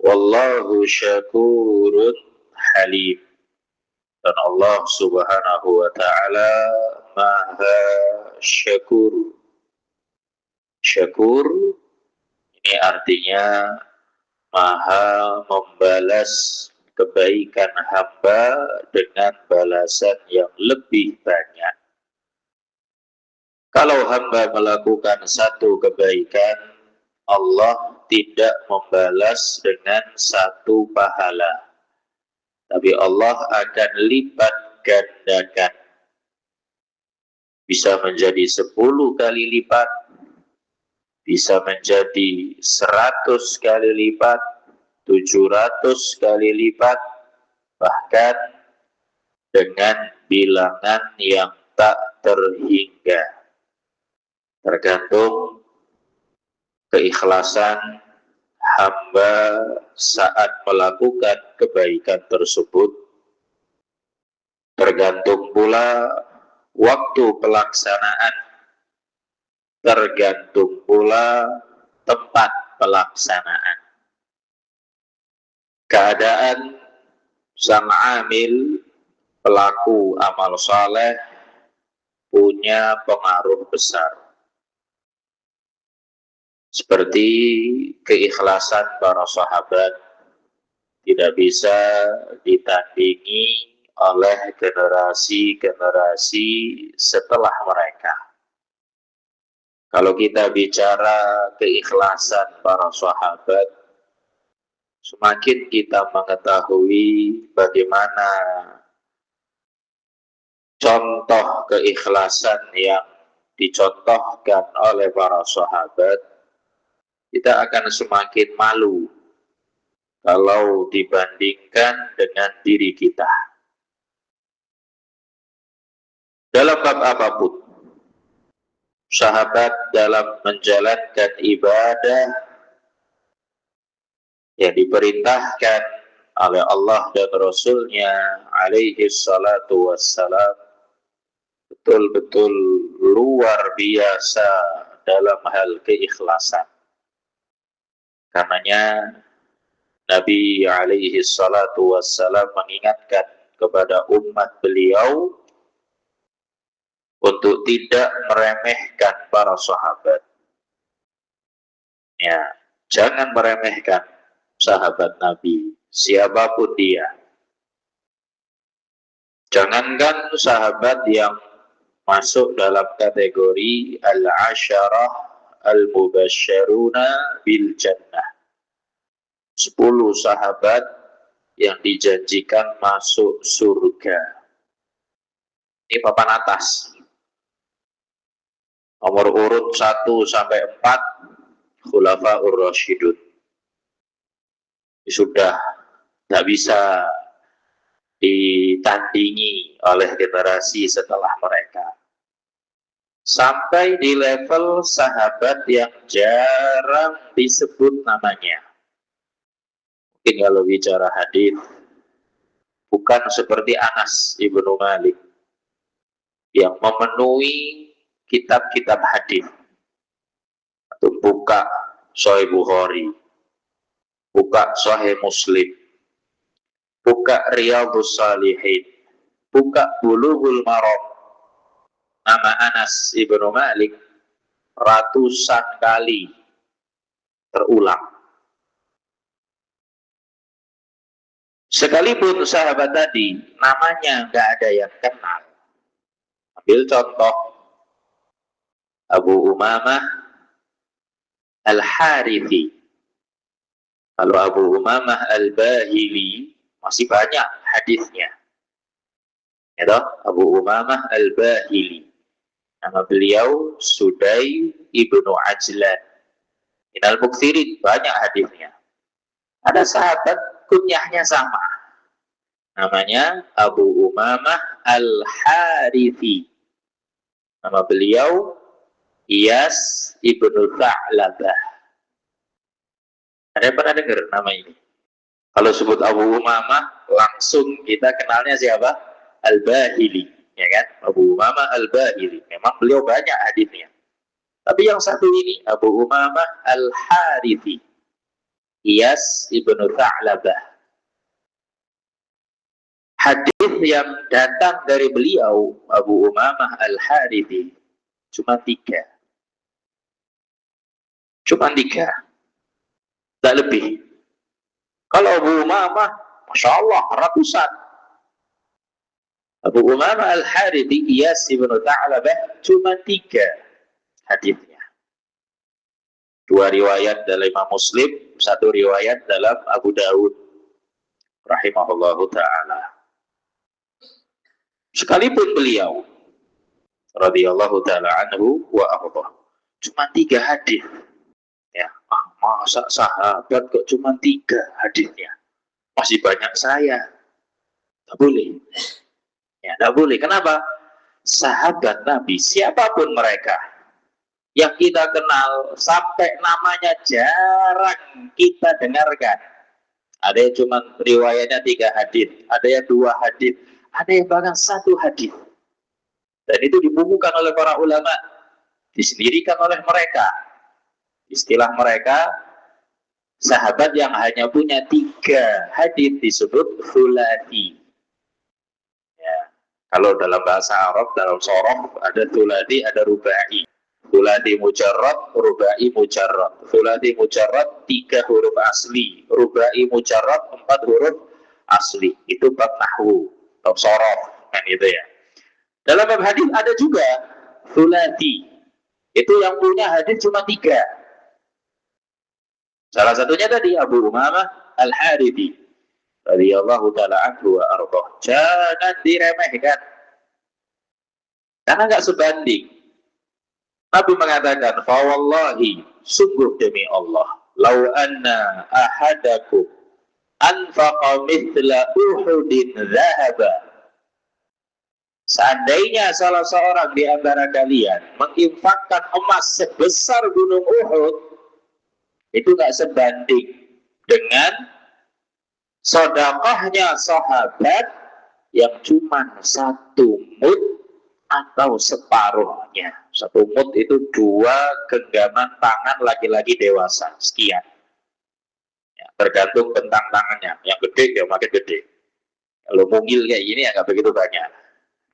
Wallahu syakurun halim. Dan Allah subhanahu wa ta'ala maha syakur. Syakur ini artinya maha membalas kebaikan hamba dengan balasan yang lebih banyak. Kalau hamba melakukan satu kebaikan, Allah tidak membalas dengan satu pahala, tapi Allah akan lipat gandakan. Bisa menjadi 10 kali lipat, bisa menjadi 100 kali lipat, 700 kali lipat, bahkan dengan bilangan yang tak terhingga. Tergantung keikhlasan hamba saat melakukan kebaikan tersebut. Tergantung pula waktu pelaksanaan. Tergantung pula tempat pelaksanaan. Keadaan sang amil, pelaku amal saleh, punya pengaruh besar. Seperti keikhlasan para sahabat tidak bisa ditandingi oleh generasi-generasi setelah mereka. Kalau kita bicara keikhlasan para sahabat, semakin kita mengetahui bagaimana contoh keikhlasan yang dicontohkan oleh para sahabat, kita akan semakin malu kalau dibandingkan dengan diri kita. Dalam bab apapun, sahabat dalam menjalankan ibadah yang diperintahkan oleh Allah dan Rasul-Nya alaihi salatu wassalam betul-betul luar biasa dalam hal keikhlasan. Karenanya Nabi alaihi salatu wassalam mengingatkan kepada umat beliau untuk tidak meremehkan para sahabat. Ya, jangan meremehkan sahabat Nabi, siapapun dia. Jangankan sahabat yang masuk dalam kategori al-asyarah al-mubasysyaruna bil jannah. 10 sahabat yang dijanjikan masuk surga. Ini papan atas. Nomor urut 1 sampai 4 Khulafaur Rasyidun. Ini sudah tidak bisa ditandingi oleh generasi setelah mereka. Sampai di level sahabat yang jarang disebut namanya. Mungkin kalau bicara hadis, bukan seperti Anas ibnu Malik yang memenuhi kitab-kitab hadis. Atau buka Sahih Bukhari, buka Sahih Muslim, buka Riyadhus Shalihin, buka Bulughul Maram. Nama Anas ibnu Malik ratusan kali terulang. Sekalipun sahabat tadi namanya nggak ada yang kenal. Ambil contoh Abu Umamah Al-Harithi. Kalau Abu Umamah Al-Bahili masih banyak hadisnya. Ya toh? Abu Umamah Al-Bahili. Nama beliau Sudai ibnu Ajlan. Minal Mukthirin, banyak hadisnya. Ada sahabat kunyahnya sama. Namanya Abu Umamah Al-Harithi. Nama beliau Iyas ibnu Tha'labah. Ada yang pernah dengar nama ini? Kalau sebut Abu Umamah, langsung kita kenalnya siapa? Al-Bahili. Ya kan? Abu Umamah Al-Bahili. Memang beliau banyak hadisnya. Tapi yang satu ini, Abu Umamah Al-Harithi. Iyas ibnu Tha'labah. Hadis yang datang dari beliau Abu Umamah Al-Harithi cuma 3. Cuma 3. Tak lebih. Kalau Abu Umamah, Masya Allah, ratusan. Abu Umamah Al-Harithi Iyas ibnu Tha'labah cuma 3 hadisnya. 2 riwayat dalam Imam Muslim, 1 riwayat dalam Abu Dawud rahimahullahu ta'ala. Sekalipun beliau radhiyallahu ta'ala anhu wa ardhah cuma 3 hadis. Ya, masa sahabat kok cuma 3 hadisnya? Masih banyak saya. Tak boleh. Ya, tak boleh. Kenapa? Sahabat Nabi, siapapun mereka yang kita kenal, sampai namanya jarang kita dengarkan. Ada yang cuma riwayatnya 3 hadis, ada yang 2 hadis, ada yang bahkan 1 hadis. Dan itu dibukukan oleh para ulama, disendirikan oleh mereka. Istilah mereka, sahabat yang hanya punya 3 hadis disebut thulathi. Ya. Kalau dalam bahasa Arab, dalam sorof, ada thulathi, ada rubai. Thulathi mujarrad, rubai mujarrad. Thulathi mujarrad 3 huruf asli, rubai mujarrad 4 huruf asli. Itu bab nahwu, bab sorof, kan itu ya. Dalam bab hadis ada juga thulathi. Itu yang punya hadis cuma 3. Salah satunya tadi Abu Umamah Al-Harithi radhiyallahu ta'ala anhu wa ardhah. Jangan diremehkan. Karena enggak sebanding. Nabi mengatakan, "Fa wallahi, sungguh demi Allah, lau anna ahadakum anfaqa mithla Uhudin dhahaba." Seandainya salah seorang di antara kalian menginfakkan emas sebesar gunung Uhud, itu enggak sebanding dengan sedekahnya sahabat yang cuma 1 mud atau separuhnya. 1 mud itu 2 genggaman tangan laki-laki dewasa, sekian. Ya, tergantung bentang tangannya. Yang gede ya makin gede. Kalau mungil kayak gini ya nggak begitu banyak.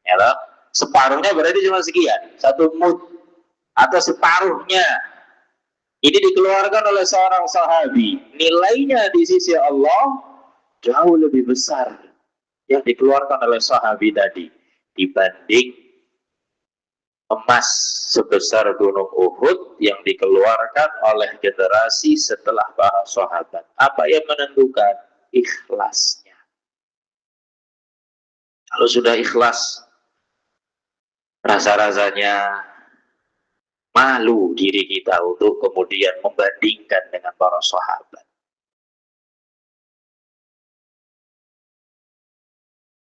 Ya, loh. Separuhnya berarti cuma sekian, 1 mud atau separuhnya. Ini dikeluarkan oleh seorang sahabi. Nilainya di sisi Allah jauh lebih besar yang dikeluarkan oleh sahabi tadi dibanding emas sebesar gunung Uhud yang dikeluarkan oleh generasi setelah para sahabat. Apa yang menentukan? Ikhlasnya. Kalau sudah ikhlas, rasa-rasanya malu diri kita untuk kemudian membandingkan dengan para sahabat.